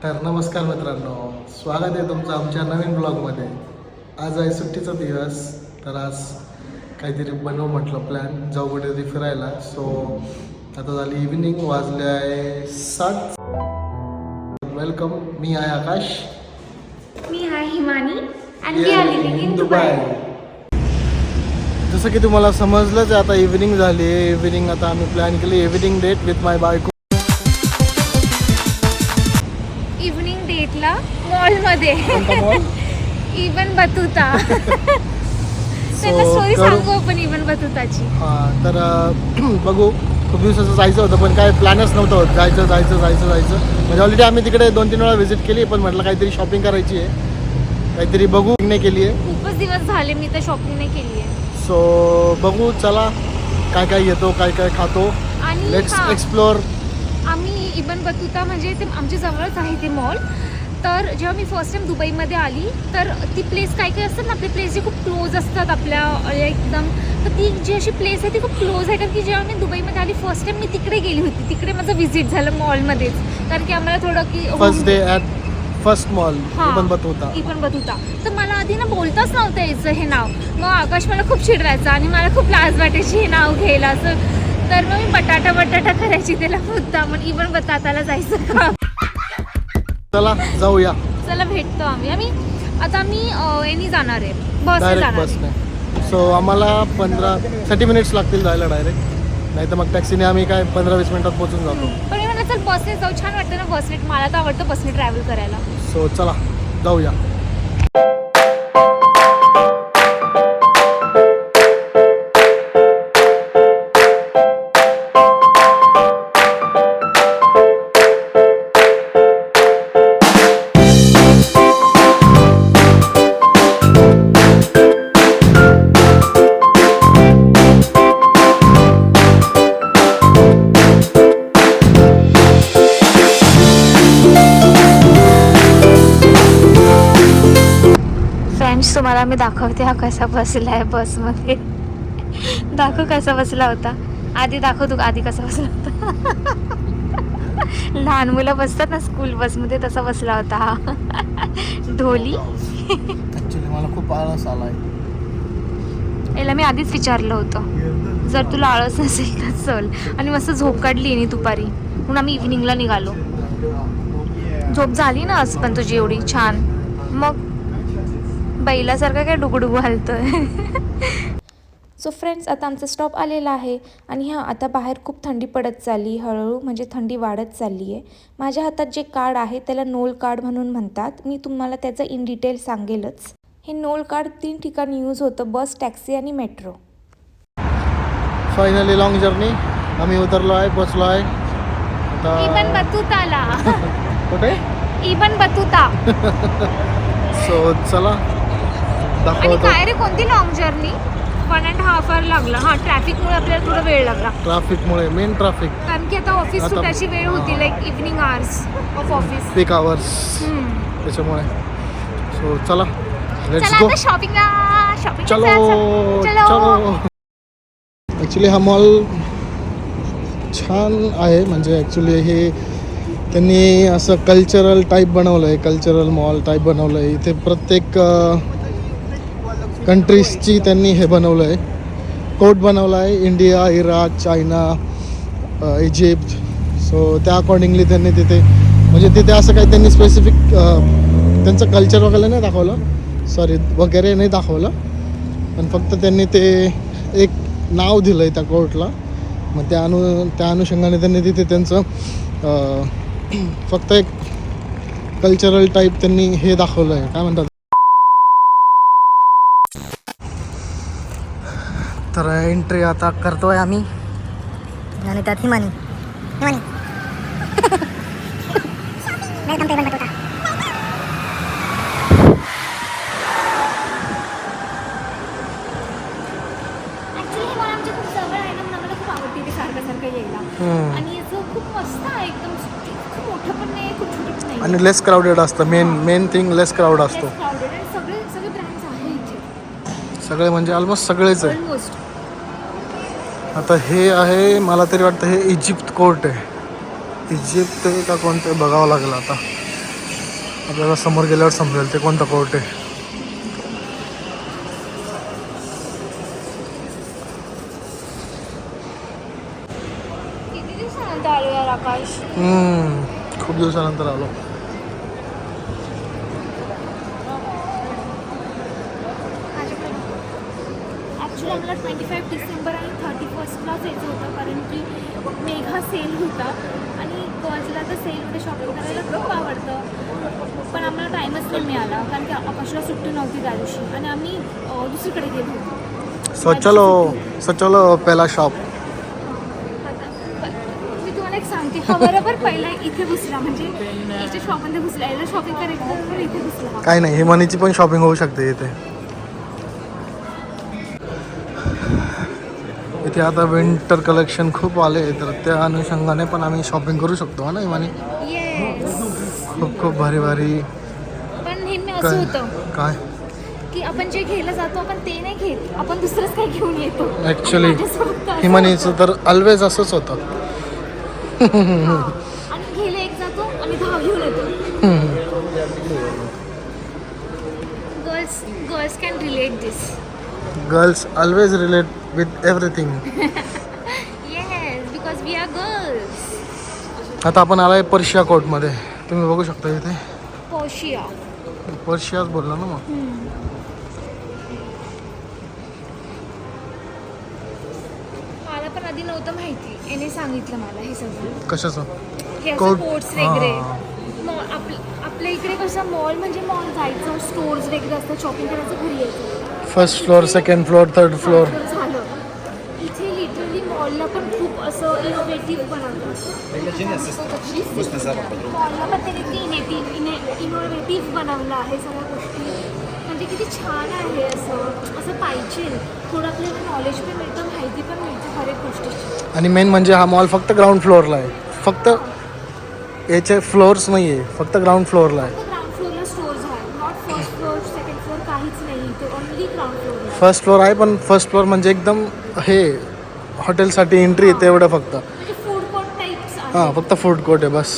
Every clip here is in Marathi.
तर नमस्कार मित्रांनो, स्वागत आहे तुमचं आमच्या नवीन ब्लॉगमध्ये. आज आहे सुट्टीचा दिवस, तर आज काहीतरी बनवू म्हटलं प्लॅन, जाऊ कुठेतरी फिरायला. सो आता झाली इव्हिनिंग, वाजले आहे 7. वेलकम, मी आहे आकाश. मी आहे हिमानी आणि we are living in Dubai. जसं की तुम्हाला समजलंच आहे, आता इव्हिनिंग झाली आहे. इव्हिनिंग आता आम्ही प्लॅन केली इव्हिनिंग डेट विथ माय बायको. इव्हनिंग डेटला मॉलमध्ये इवन बतुता. त्यांना स्टोरी सांगू आपण इवन बतुताची. हां, तर बघू. खूप दिवसाचं जायचं होतं, पण काय प्लॅनच नव्हतं होत. जायचं म्हणजे ऑलरेडी आम्ही तिकडे 2-3 वेळा व्हिजिट केली, पण म्हटलं काहीतरी शॉपिंग करायची आहे, काहीतरी बघू. नाही केली आहे, खूपच दिवस झाले मी तर शॉपिंग नाही केली आहे. सो बघू, चला काय काय येतो, काय काय खातो. आणि लेट्स एक्सप्लोर. आम्ही इवन बतुता म्हणजे ते आमच्या जवळच आहे ते मॉल. तर जेव्हा मी फर्स्ट टाइम दुबईमध्ये आली, तर ती प्लेस काय काय असतात ना, आपले प्लेस जे खूप क्लोज असतात आपल्या एकदम, तर ती जी अशी प्लेस आहे ती खूप क्लोज आहे. कारण की जेव्हा मी दुबईमध्ये आली फर्स्ट टाइम, मी तिकडे गेली होती, तिकडे माझं व्हिजिट झालं मॉलमध्येच. कारण की आम्हाला थोडं की first day at first mall Ibn Battuta. Ibn Battuta. तर मला आधी ना बोलताच नव्हतं यायचं हे नाव. मग आकाश मला खूप चिडवायचा आणि मला खूप लाज वाटायची हे नाव घ्यायला असं. तर मग मी बटाटा करायची त्याला मुद्दा, मग इवन बटाटाला जायचं का. चला जाऊया. चला भेटतो आम्ही आता यानी जाणार आहे, बसने डायरेक्ट जाणार आहे. बसने. सो आम्हाला 15-30 मिनिट्स लागतील जायला डायरेक्ट. नाही तर मग टॅक्सीने आम्ही काय 15-20 मिनिटात पोहोचून जातो. पण मी म्हणलं चल बसने जाऊ, छान वाटतं ना बसने. मला तर आवडतं बसने ट्रॅव्हल करायला. सो चला जाऊया. तुम्हाला मी दाखवते हा कसा बसला आहे बसमध्ये. दाखव कसा बसला होता. आधी दाखव तू आधी कसा बसला होता. लहान मुलं बसतात ना स्कूल बसमध्ये, तसा बसला होता हा. ढोली. ॲक्च्युली मला खूप आळस आलाय. याला मी आधीच विचारलं होतं, जर तुला आळस नसेल तर चल. आणि मस्त झोप काढली आणि दुपारी, म्हणून आम्ही इव्हिनिंगला निघालो. झोप झाली ना आज पण तुझी एवढी छान, मग बैलासारखं काय डुगडुगू हलतोय. सो फ्रेंड्स, आता आमचा स्टॉप आलेला आहे. आणि हां, आता बाहेर खूप थंडी पडत चालली हळूहळू, म्हणजे थंडी वाढत चालली आहे. माझ्या हातात जे कार्ड आहे त्याला नोल कार्ड म्हणून म्हणतात. मी तुम्हाला त्याचं इन डिटेल सांगेलच. हे नोल कार्ड 3 ठिकाणी यूज होतं, बस, टॅक्सी आणि मेट्रो. Finally long journey. आम्ही उतरलो आहे, पोचलो आहे. इवन बतुताला. कुठे? Even Battuta. सो चला आणि दाखवतो. काय रे, कोणती लॉंग जर्नी? 1.5 आवर लागला. हां, ट्रॅफिकमुळे आपल्याला थोडा वेळ लागला. ट्रॅफिकमुळे, मेन ट्रॅफिक. कारण की आता ऑफिस सुटायची वेळ होती, like evening hours of office. Peak hours, त्याच्यामुळे. सो चला लेट्स गो. शॉपिंग चलो. ॲक्च्युली हा मॉल छान आहे. म्हणजे ॲक्च्युली हे त्यांनी असं कल्चरल टाईप बनवलं आहे, कल्चरल मॉल टाईप बनवलं आहे. इथे प्रत्येक कंट्रीजची त्यांनी हे बनवलं आहे, कोट बनवला आहे. India, Iraq, China, Egypt. So त्या अकॉर्डिंगली त्यांनी तिथे, म्हणजे तिथे असं काही त्यांनी स्पेसिफिक त्यांचं कल्चर वगैरे नाही दाखवलं, पण फक्त त्यांनी ते एक नाव दिलं आहे त्या कोर्टला. मग त्या अनुषंगाने त्यांनी तिथे त्यांचं फक्त एक कल्चरल टाईप त्यांनी हे दाखवलं आहे, काय म्हणतात. तर एंट्री आता करतोय आम्ही. आणि त्यात हिमानी नाही थांबते पण बतुता. ऍक्च्युली मला आमच्या खूप जवळ आहे ना, मला खूप आवडते ते सारखं यायला. आणि याचं खूप मस्त आहे, एकदम खूप मोठं पण नाही, खूप छोटं पण नाही. आणि लेस क्राऊडेड असतं. मेन थिंग लेस क्राऊड असतो. सगळे ब्रँड्स आहे इथे, सगळे म्हणजे ऑलमोस्ट सगळेच आहे. ऑलमोस्ट. आता हे आहे, मला तरी वाटतं हे इजिप्त कोर्ट आहे. इजिप्त का कोणतं बघावं लागलं आता. आपल्याला समोर गेल्यावर समजेल ते कोणता कोर्ट आहे. किती दिवसानंतर आलो यार आकाश. खूप दिवसानंतर आलो. ॲक्च्युली आम्हाला 25 डिसेंबर आणि 31लाच यायचं होतं कारण की मेघा सेल होता आणि गर्ल्सला तर सेलमध्ये शॉपिंग करायला खूप आवडतं. पण आम्हाला टाईमच नाही मिळाला कारण की आकाशला सुट्टी नव्हती त्या दिवशी आणि आम्ही दुसरीकडे गेलो होतो. चलो पहिला शॉप. मी तुम्हाला एक सांगते, हा बरोबर पहिला इथे घुसला म्हणजे इथे शॉपमध्ये घुसला. याला शॉपिंग करायचं तर इथे घुसला. काय नाही, हिमानीची पण शॉपिंग होऊ शकते इथे. इथे आता विंटर कलेक्शन खूप आले तर त्या अनुषंगाने पण आम्ही शॉपिंग करू शकतो हा ना हिमानी. येस. खूप भारी भारी. पण नेहमी असं होतं काय की आपण जे घ्यायला जातो आपण ते नाही घेत, आपण दुसरंच काही घेऊन येतो. ॲक्च्युली माझ्यासोबत असं हिमानीचं तर ऑलवेज असंच होतं. होतं. हां. आणि घ्यायला एक जातो आणि 10 घेऊन येतो. Girls can relate this. Girls always relate with everything. Yes, because we are girls. आता आपण आलाय पर्शिया कोर्टमध्ये. तुम्ही बघू शकता इथे पोशिया. पर्शियाच बोलला ना मग. मला पण आधी नव्हतं माहिती, याने सांगितलं मला हे सगळं. कशाचं हे असं कोर्ट? कोर्ट्स वगैरे. मॉल आपल्या इकडे कसं मॉल म्हणजे मॉल जायचं, स्टोर्स वगैरे असतं, शॉपिंग करायचं, घरी यायचं. First floor, second floor, third floor. झालं. इथे लिटरली मॉलला पण खूप असं इनोव्हेटिव्ह बनवलं. मॉलला पण त्यांनी इनोव्हेटिव्ह बनवलं आहे सगळ्या गोष्टी. म्हणजे किती छान आहे. असं पाहिजे. थोडं आपल्याला नॉलेज पण मिळतं, माहिती पण मिळते हर एक गोष्टीची. आणि मेन म्हणजे हा मॉल फक्त ग्राउंड फ्लोअरला आहे. फक्त याचे फ्लोअर्स नाही आहे, फक्त ग्राउंड फ्लोअरला आहे. ग्राउंड फ्लोअरला स्टोर्स आहे. Not first floor, second floor काहीच नाही इथे. Only ground floor. First floor आहे पण फर्स्ट फ्लोअर म्हणजे एकदम हे हॉटेलसाठी एंट्री येते एवढं फक्त. म्हणजे फूड कोर्ट टाईप्स आहे. हां, फक्त फूड कोर्ट आहे बस.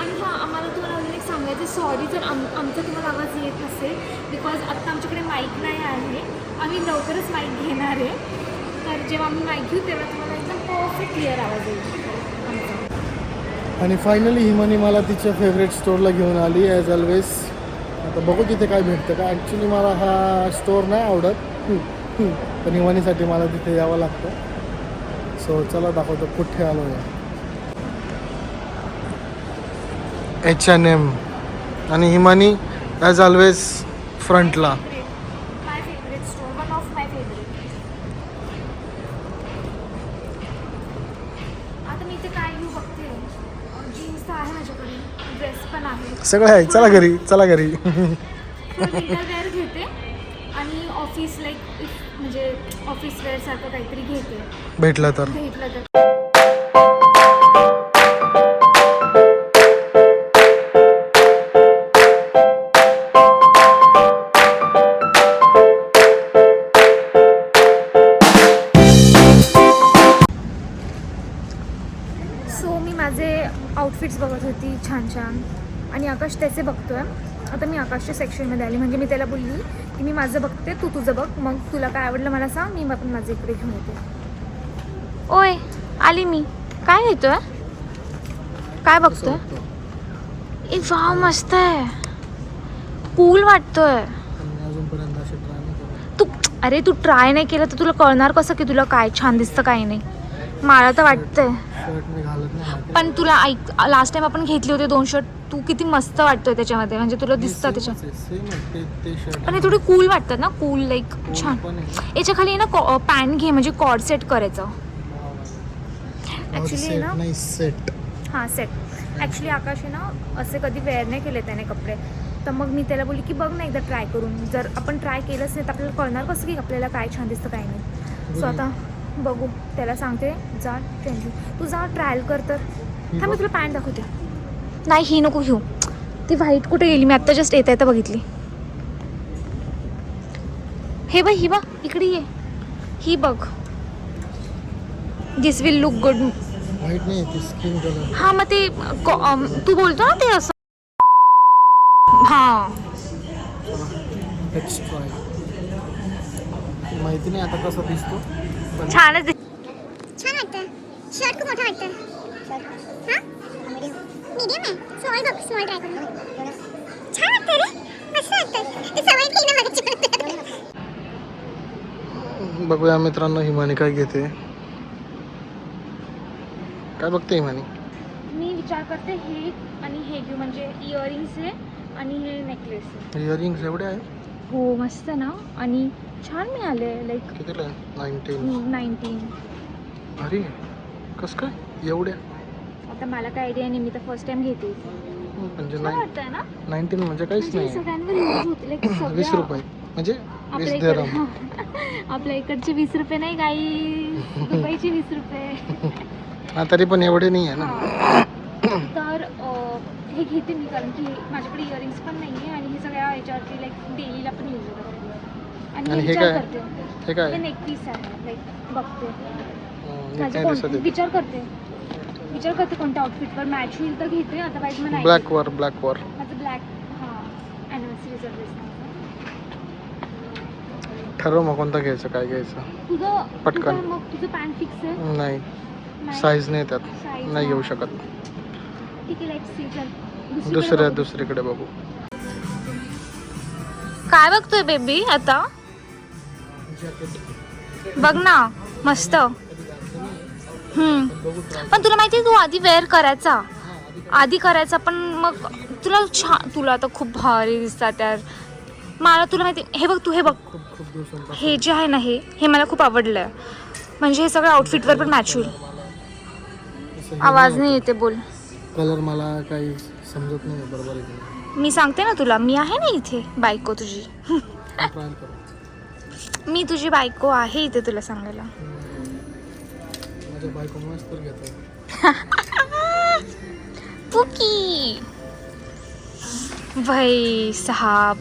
आणि हां, आम्हाला तुम्हाला अजून एक सांगायचं, सॉरी जर आमचा तुम्हाला आवाज येत नसेल, बिकॉज आत्ता आमच्याकडे माईक नाही आहे. आम्ही लवकरच माईक घेणार आहे. तर जेव्हा आम्ही माईक घेऊ तेव्हा तुम्हाला एकदम परफेक्ट क्लिअर आवाज येईल आमचा. आणि फायनली हिमानी मला तिच्या फेवरेट स्टोअरला घेऊन आली ॲज ऑलवेज. आता बघू तिथे काय भेटतं का. ॲक्च्युली मला हा स्टोअर नाही आवडत पण हिमानीसाठी मला तिथे यावं लागतं. सो चला दाखवतो कुठे आलो आहे. H&M आणि हिमानी ॲज ऑलवेज फ्रंटला. My favourite store, one of my favourite. आता मी इथे काय घेऊ बघते. जीन्स तर आहे माझ्याकडे, ड्रेस पण आहे. सगळं आहे. चला घरी, चला घरी. विंटर वेअर घेते आणि ऑफिस म्हणजे ऑफिस वेअर सारखं काहीतरी घेते भेटलं तर. भेटलं तर. सो मी माझे आउटफिट्स बघत होती छान छान आणि आकाश त्याचे बघतोय. आता मी आकाशच्या सेक्शनमध्ये आली. म्हणजे मी त्याला बोलली की मी माझं बघते, तू तुझं बघ, मग तुला काय आवडलं मला सांग, मी पण माझं इकडे घेऊन येते. ओय आली मी. काय घेतोय, काय बघतोय? ए वाव, मस्त आहे. कूल वाटतोय. अजूनपर्यंत असे ट्राय नाही केलं. तू अरे तू ट्राय नाही केलं तर तुला कळणार कसं की तुला काय छान दिसतं काय नाही. मला तर वाटतंय. शर्ट मी घालत नाही. पण तुला ऐक, लास्ट टाइम आपण घेतले होते 2 शर्ट, तू किती मस्त वाटतोय त्याच्यामध्ये. म्हणजे तुला दिसतं त्याच्यात. सेम ते शर्ट पण हे थोडी कूल वाटतात ना, कूल लाईक छान. पण आहे. याच्या खाली ना पॅन्ट घे, म्हणजे कॉर्ड सेट करायचं. ॲक्च्युली सेट ना, नाही सेट. हां सेट. ॲक्च्युली आकाश आहे ना असे कधी वेअर नाही केले त्याने कपडे. तर मग मी त्याला बोलली की बघ ना एकदा ट्राय करून. जर आपण ट्राय केलंच नाही तर आपल्याला कळणार कसं की आपल्याला काय छान दिसतं काय नाही. सो आता बघू, त्याला सांगते जा ट्रेंड, तू जा ट्रायल कर. तर थांब मी तुला पॅन्ट दाखवते. नाही ही नको घेऊ, ती व्हाईट कुठे गेली, मी आत्ता जस्ट येता बघितली. हे बघ, ही बघ इकडे ये, ही बघ. दिस विल लुक गुड. व्हाईट नाही ती स्किन कलर. हां मग ते तू बोलतो ना ते असं हां लेट्स ट्राय. माहिती नाही आता कसा दिसतो पण छानच छान वाटतं. शर्ट खूप मोठा वाटतं. हा मीडियम आहे. स्मॉल बघ, स्मॉल ट्राय करू. छान वाटतं रे, मस्त वाटतं. ते सवय केली ना माझी. बघूया मित्रांनो हिमानी काय घेते. काय बघते हिमानी? मी विचार करते हे आणि हे घेऊ, म्हणजे इयरिंग्स आहे आणि हे नेकलेस आहे. इयरिंग्स एवढे आहे? हो मस्त ना, आणि छान मिळाले. लाईक कितीला आहे? 19. 19. अरे कसं काय एवढ्या? आता मला काय आयडिया नाही, मी तर फर्स्ट टाइम घेते. म्हणजे छान वाटतंय ना, 19 म्हणजे काहीच म्हणजे नाही. सगळ्यांवर यूज होते. लाईक 20 रुपये म्हणजे 20 दिरहम. आपल्या इकडचे 20 रुपये नाही, काही दुबईचे 20 रुपये. हा तरी पण एवढे नाही आहे ना. तर हे घेते मी, कारण की माझ्याकडे इयरिंग्स पण नाही आहे आणि हे सगळ्या याच्यावरती लाईक डेलीला पण यूज होतात. आणि आणि हे विचार काय? करते, हे काय? हे नेकपीस आहे. लाईक बघते नीट नाही दिसत आहे. विचार करते कोणत्या आउटफिटवर मॅच होईल तर घेते. अदरवाईज मग नाही. ब्लॅक वर माझं ब्लॅक. हां, ॲनिव्हर्सरीचा ड्रेस. ठरव मग कोणता घ्यायचं, काय घ्यायचं. तुझं पटकन. तुझं मग तुझं पॅन्ट फिक्स आहे? नाही, नाही. साईज नाही त्यात, Size, नाही हां. घेऊ शकत. ठीक आहे, लेट्स सी. चल दुसरीकडे बघू. काय बघतोय बेबी आता? बघ ना, मस्त. पण तुला माहिती आहे, तू आधी वेअर करायचा पण मग तुला आता खूप भारी दिसतात यार. मला तुला माहिती, हे बघ, तू हे बघ, खूप दिवसांपासून हे जे आहे ना, हे मला खूप आवडलं. म्हणजे हे सगळं आउटफिटवर पण मॅच होईल. आवाज नाही येते, बोल. कलर मला काही समजत नाही बरोबर आहे की नाही. मी सांगते ना तुला, मी आहे ना इथे, बायको तुझी. ट्रायल करू. मी तुझी बायको आहे इथे तुला सांगायला. माझ्या बायको मस्त घेतो. पुकी भाई साहब,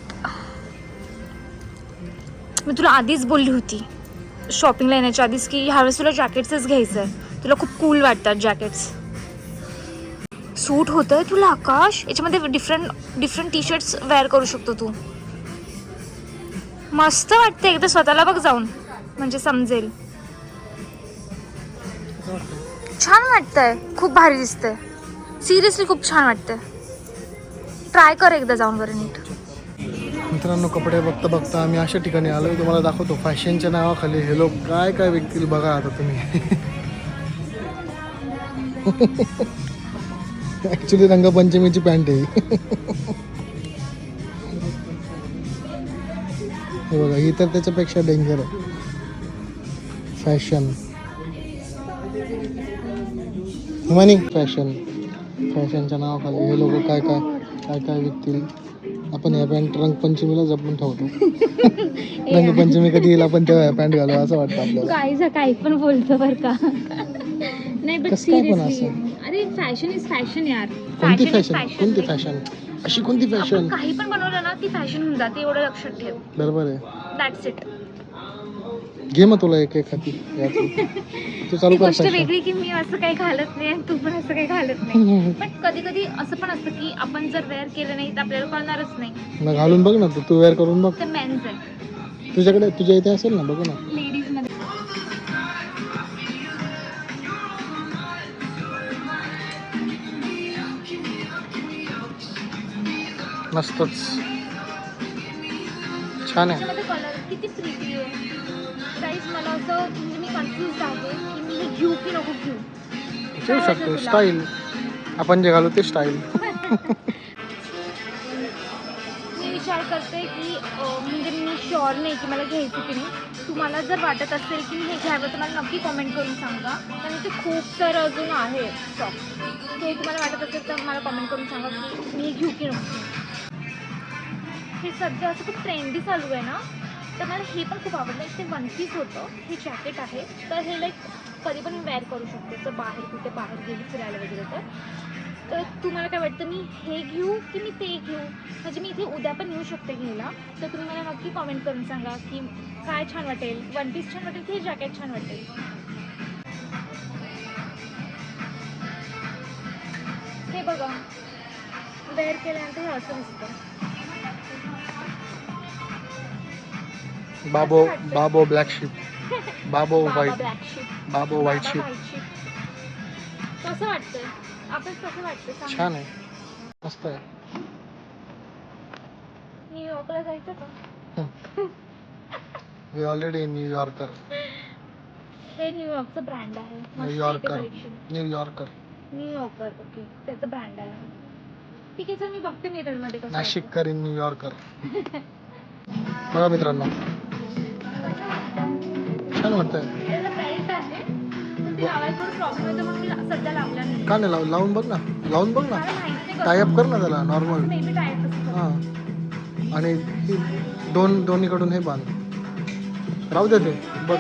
मी तुला आधीच बोलली होती शॉपिंगला येण्याच्या आधीच की ह्यावेळेस तुला जॅकेट्सच घ्यायचं आहे. तुला खूप कूल वाटतात जॅकेट्स. सूट होतंय तुला आकाश, याच्यामध्ये डिफरंट टी शर्ट्स वेअर करू शकतो तू. मस्त वाटतं, एकदा स्वतःला बघ जाऊन, म्हणजे समजेल. छान वाटतंय, खूप भारी दिसतंय. सिरियसली खूप छान वाटतंय. ट्राय कर एकदा जाऊन बरं नीट. मित्रांनो कपडे बघता बघता आम्ही अशा ठिकाणी आलोय, तुम्हाला दाखवतो. फॅशनच्या नावाखाली हे लोक काय काय विकतील बघा आता तुम्ही. ऍक्च्युली रंगपंचमीची पॅन्ट आहे. हे बघा, ही तर त्याच्यापेक्षा डेंजर आहे. फॅशन हिमानी, फॅशनच्या नावाखाली हे लोक काय काय विकतील. आपण या पॅन्ट रंगपंचमीला जपून ठेवतो. रंगपंचमी कधी येईल आपण तेव्हा या पॅन्ट घालू असं वाटतं आपल्याला. काही पण बोलतो बरं का. नाही बट सिरियसली, अरे फॅशन इज फॅशन यार. कोणती फॅशन अशी कोणती फॅशन? काही पण बनवलं ना ती फॅशन होऊन जाते, एवढं लक्षात ठेव. बरोबर आहे. That's it. घे मग तुला एक हाती तू चालू कर. गोष्ट वेगळी की मी असं काही घालत नाही आणि तू पण असं काही घालत नाही. पण कधी कधी असं पण असतं की आपण जर वेअर केलं नाही तर आपल्याला कळणारच नाही. मग घालून बघ ना, तू वेअर करून बघ. ते मेन्स आहे. तुझ्याकडे तुझ्या इथे असेल ना, बघू ना. लेडीज मध्ये मस्तच छान आहे. त्याच्यामध्ये कलर किती प्रिटी आहे. गाईज मला असं, म्हणजे मी कन्फ्युज आहे की मी हे घेऊ की नको घेऊ. घेऊ शकतो. स्टाईल आपण जे घालू ते स्टाईल. मी विचार करते की म्हणजे मी श्युअर नाही की मला घ्यायचं की नाही. तुम्हाला जर वाटत असेल की हे घ्यावं तर मला नक्की कॉमेंट करून सांगा. कारण ते खूप सारं अजून आहे स्टॉक. तो तुम्हाला वाटत असेल तर मला कॉमेंट करून सांगा की मी हे घेऊ की नको. हे सध्या असं खूप ट्रेंडी चालू आहे ना, तर मला हे पण खूप आवडलं. ते वन पीस होतं, हे जॅकेट आहे. तर हे लाईक कधी पण वेअर करू शकते. तर कुठे बाहेर गेली फिरायला वगैरे तर तुम्हाला काय वाटतं, मी हे घेऊ की मी ते घेऊ? म्हणजे मी इथे उद्या पण येऊ शकते घ्यायला. तर तुम्ही मला नक्की कॉमेंट करून सांगा की काय छान वाटेल, वन पीस छान वाटेल की हे जॅकेट छान वाटेल. हे बघा, वेअर केल्यानंतर हे असं दिसतं. बाबो ब्लॅक शिप, बाबो व्हाईट, ब्लॅक शिप, बाबो व्हाईट शिप. कसं वाटतंय आपण, कसं वाटतं सांग. छान आहे, मस्त आहे. न्यूयॉर्कला जायचं का? We already New Yorker. हे न्यूयॉर्कचं ब्रँड आहे. न्यूयॉर्कर. ओके, त्याचं ब्रँड आहे. ठीक आहे, चल मी बघते मिररमध्ये कसं नाशिककर इन न्यूयॉर्कर. बघा मित्रांनो, छान वाटतंय. त्याला प्राईस आहे, पण ते लावायला थोडं प्रॉब्लेम येतो म्हणून मी सध्या लावला नाही. का नाही लावून बघ ना, लावून बघ ना, मला माहिती नाही टायअप कर ना त्याला नॉर्मल. नेहमी टाईप असतं. हां, आणि ही दोन्हीकडून हे बांध, राहू दे ते बघ.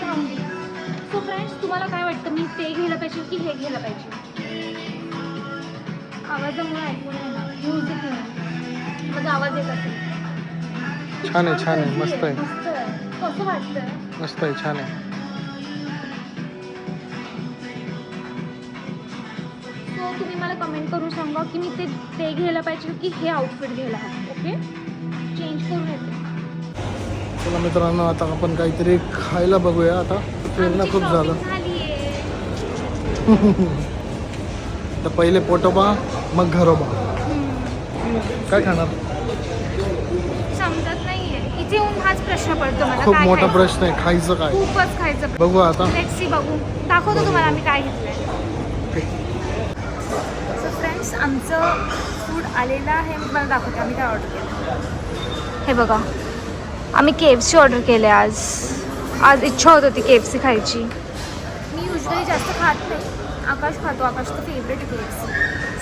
सो फ्रेंड्स, तुम्हाला काय वाटतं, मी ते घ्यायला पाहिजे की हे घ्यायला पाहिजे? आवाजामुळे ऐकून येणार, म्युझिक माझा आवाज येत असेल. छान आहे, छान आहे, मस्त आहे, मस्त आहे. कसं वाटतंय? मस्त आहे, छान आहे. सो तुम्ही मला कमेंट करून सांगा की मी ते घ्यायला पाहिजे की हे आउटफिट घ्यायला हवं. ओके, चेंज करून येते. चला मित्रांनो, आता आपण काहीतरी खायला बघूया. आता फिरणं खूप झालं. तर पहिले पोटोबा मग घरोबा. काय खाणार? समजत नाहीये, इथे येऊन हाच प्रश्न पडतो मला. खूप काय मोठा खायचं? प्रश्न आहे, खायचं काय? खूपच खायचं. बघू आता. लेट्स सी, बघू, दाखवतो तुम्हाला आम्ही काय घेतलंय. सो फ्रेंड्स, आमचं फूड आलेलं आहे. मी तुम्हाला दाखवते आम्ही काय ऑर्डर केलं. हे बघा, आम्ही KFC ऑर्डर केले आज इच्छा होत होती KFC खायची. मी युजली जास्त खात नाही, आकाश खातो, आकाशचं फेवरेट आहे KFC.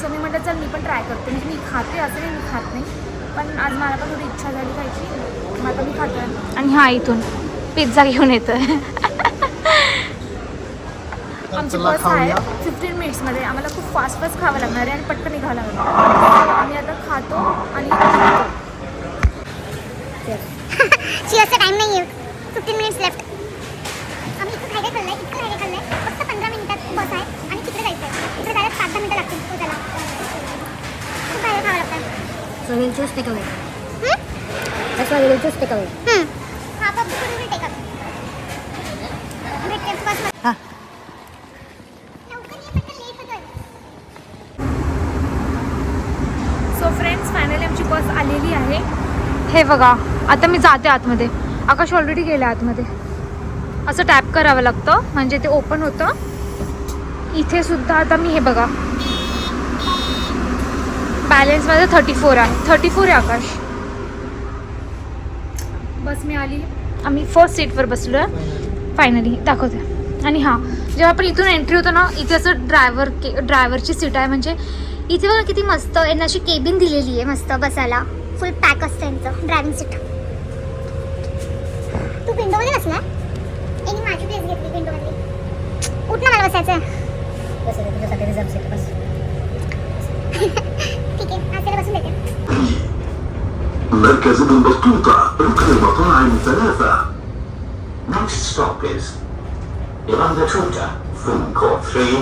सो मी म्हटलं चल मी पण ट्राय करते. म्हणजे मी खाते असं नाही, मी खात नाही, पण आज मला पण थोडी इच्छा झाली खायची, मग आता मी खातो. आणि हा इथून पिझ्झा घेऊन येतो आहे. आमची बस आहे 15 मिनिट्समध्ये. आम्हाला खूप फास्ट खावं लागणार आहे आणि पटकन निघावं लागणार. आम्ही आता खातो आणि शिवचा टाइम नाही आहे, 15 मिनिट्स लेफ्ट. आम्ही इतकं काय खाल्लंय, फक्त 15 मिनिटात बस आहे आणि तिकडे जायचं आहे. तिकडे जायला 5-10 मिनिटं लागतील पोचायला. खूप काय खावं लागतं. So we'll just take away. That's why we'll just take away. Half of the food will take up. भेटते बस. हा. लवकर ये, पटकन लेट होतोय. सो फ्रेंड्स, फायनली आमची बस आलेली आहे. हे बघा, आता मी जाते आतमध्ये. आकाश ऑलरेडी गेले आतमध्ये. असं टॅप करावं लागतं म्हणजे ते ओपन होतं. इथे सुद्धा आता मी हे बघा, बॅलन्समध्ये 34 आहे. 34 आहे आकाश. बस मी आली, आम्ही फर्स्ट सीटवर बसलो आहे फायनली. दाखवते. आणि हां, जेव्हा आपण इथून एंट्री होतो ना, इथे असं ड्रायव्हरची सीट आहे. म्हणजे इथे बघा किती मस्त यांना अशी केबिन दिलेली आहे मस्त बसायला. फुल पॅक असतं यांचं ड्रायव्हिंग सीट. तू विंडोमध्ये बसला, यांनी माझी प्लेस घेतली विंडोमध्ये. उठ ना, मला बसायचं आहे. बस आहे, तुझ्यासाठी रिझर्व सीट बस. ठीक आहे, आज त्याला बसून देते. مركز ابن بطوطة ركن المطاعم 3. Next stop is Ilanda Tuta, Food Court 3.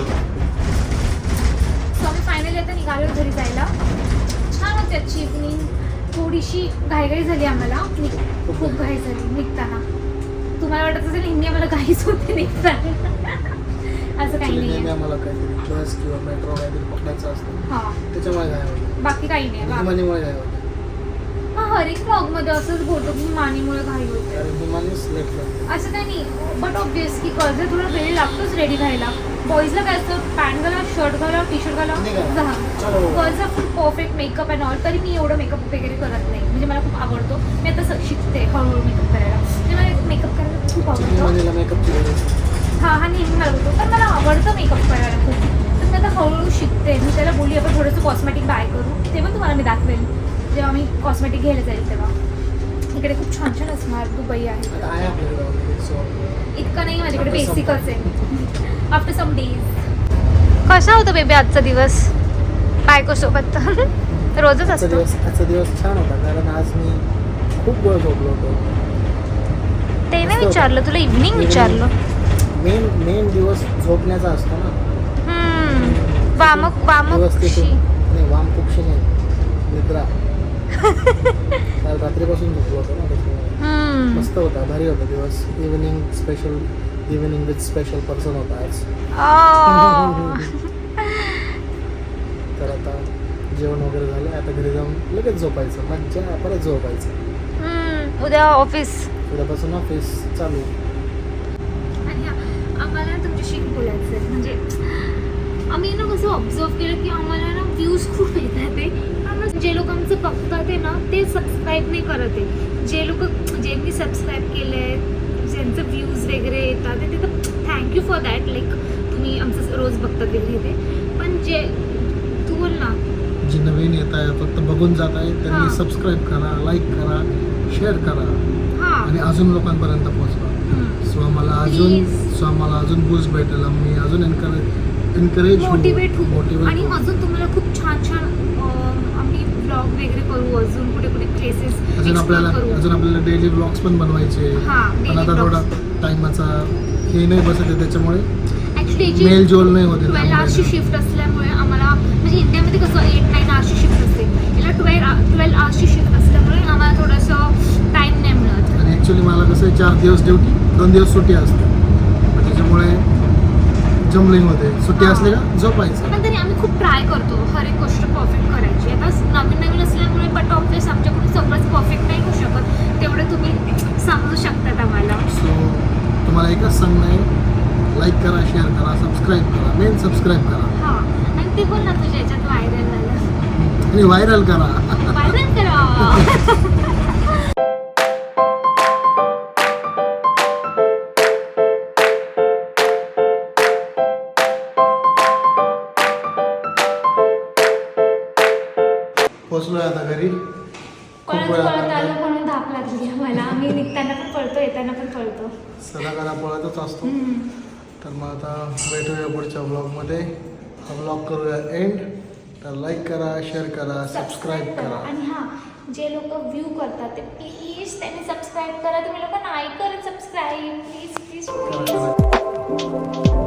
So आम्ही फायनली आता निघालो घरी जायला. छान होती आजची इव्हनिंग. थोडीशी घाईघाई झाली आम्हाला, खूप घाई झाली निघताना. तुम्हाला वाटत असेल नेहमी आम्हाला घाईच होते निघताना. असं काही नाही नेहमी आहे. आम्हाला काहीतरी बस किंवा मेट्रो काहीतरी पकडायचं असतं, हां, त्याच्यामुळे काय होतं, बाकी काही नाही. विमानीमुळे काय होतं. हां, हर एक ब्लॉगमध्ये असंच बोलतो की मानीमुळे घाई होते. कारण विमानीच लेट करते. असं काही नाही, बट ऑब्वियस की कर्ज थोडा वेळ लागतोच रेडी व्हायला. बॉईजला काय असतं, पॅन्ट घाला, शर्ट घाला, टी शर्ट घाला, झाला. गर्ल्सला full perfect makeup and all. तरी मी एवढं मेकअप वगैरे करत नाही, म्हणजे मला खूप आवडतो. मी आता शिकते हळूहळू मेकअप करायला. म्हणजे मला मेकअप करायला खूप आवडतं. विमानीला मेकअपची गरज आहे. हा नेहमी मला बोलतो, पण मला आवडतं मेकअप करायला खूप. तर मी आता हळूहळू शिकते. मी त्याला बोलली आपण थोडंसं कॉस्मेटिक बाय करू, ते पण तुम्हाला मी दाखवेल जेव्हा मी कॉस्मेटिक घ्यायला जाईल तेव्हा. इकडे खूप छान छान असणार. दुबई आहे, आता आहे आपल्याकडे already, so इतकं नाही माझ्याकडे, बेसिकच आहे. After some days. कसा होता बेबी आजचा दिवस बायकोसोबत? रोजच असतो. आजचा दिवस छान होता, कारण आज मी खूप वेळ झोपलो होतो. ते नाही विचारलं तुला, इव्हनिंग विचारलं. मेन दिवस झोपण्याचा असतो ना. वामक दिवस खुशी. तिथून नाही, वामकुक्षी नाही, निद्रा काल रात्रीपासून झोपलो होतो ना त्याच्यामुळे. मस्त होता, भारी होता दिवस. इव्हिनिंग विथ स्पेशल पर्सन होता आज. तर आता जेवण वगैरे झालं, आता घरी जाऊन लगेच झोपायचं, मज्जा, परत झोपायचं. उद्या ऑफिस. उद्यापासून ऑफिस चालू. आणि आम्हाला तुमच्याशी बोलायचं आहे, म्हणजे आम्ही ना कसं ऑब्झर्व केलं की आम्हाला ना व्ह्यूज खूप येतात ते. कारण जे लोक आमचं बघतात आहे ना ते सबस्क्राईब नाही करत आहे. जे लोक ज्यांनी सबस्क्राईब केलं आहे, ज्यांचं व्ह्यूज वगैरे येतात ते तर थँक्यू फॉर दॅट. लाईक तुम्ही आमचं रोज बघतात वगैरे ते. पण जे तू बोल ना, जे नवीन येत आहे फक्त बघून जात आहे त्यांनी हां. सबस्क्राईब करा, लाईक करा, शेअर करा हां आणि अजून लोकांपर्यंत पोहोचवा. सो आम्हाला अजून बूस्ट भेटेल, आम्ही अजून एनकरेज मोटिवेट होऊ. आणि अजून तुम्हाला खूप छान छान आम्ही ब्लॉग वगैरे करू, अजून कुठे कुठे प्लेसेस अजून आपल्याला डेली ब्लॉग्स पण बनवायचे. पण आता थोडा टाइमाचा हे नाही बसत आहे, त्याच्यामुळे मेल जोल नाही होते. 12 आवर्सची शिफ्ट असल्यामुळे आम्हाला, म्हणजे इंडियामध्ये कसं 8-9 आवर्सची शिफ्ट असते, याला 12 आवर्सची शिफ्ट असल्यामुळे आम्हाला थोडंसं टाईम नाही मिळत. आणि ॲक्च्युली मला कसं आहे 4 दिवस ड्युटी, 2 दिवस सुट्टी असते, त्याच्यामुळे जमलिंग होते. सुट्टी असले का झोपायचं. पण तरी आम्ही खूप ट्राय करतो हर एक गोष्ट परफेक्ट करायची. आता नवीन असल्यामुळे बट ऑब्वियस आमच्याकडून सगळंच परफेक्ट नाही होऊ शकत, तेवढे तुम्ही समजू शकतात आम्हाला. सो तुम्हाला एकच सांगणं आहे, लाईक करा, शेअर करा, सबस्क्राईब करा, मेन सबस्क्राईब करा. हां, आणि ते बोल ना तुझ्या याच्यात व्हायरल झालं, आणि व्हायरल करा. व्हायरल करा. पोचलोय आता घरी. पळत पळत आलो म्हणून धाप लागली आम्हाला. आम्ही निघताना पण पळतो, येताना पण पळतो. सदा पळतच असतो. तर मग आता भेटूया पुढच्या ब्लॉगमध्ये. हा ब्लॉग करूया एंड. तर लाईक करा, शेअर करा, सबस्क्राईब करा. आणि हां, जे लोक व्ह्यू करतात ते प्लीज त्यांनी सबस्क्राईब करा. तुम्ही लोक नाही करत सबस्क्राईब, प्लीज प्लीज प्लीज. करा.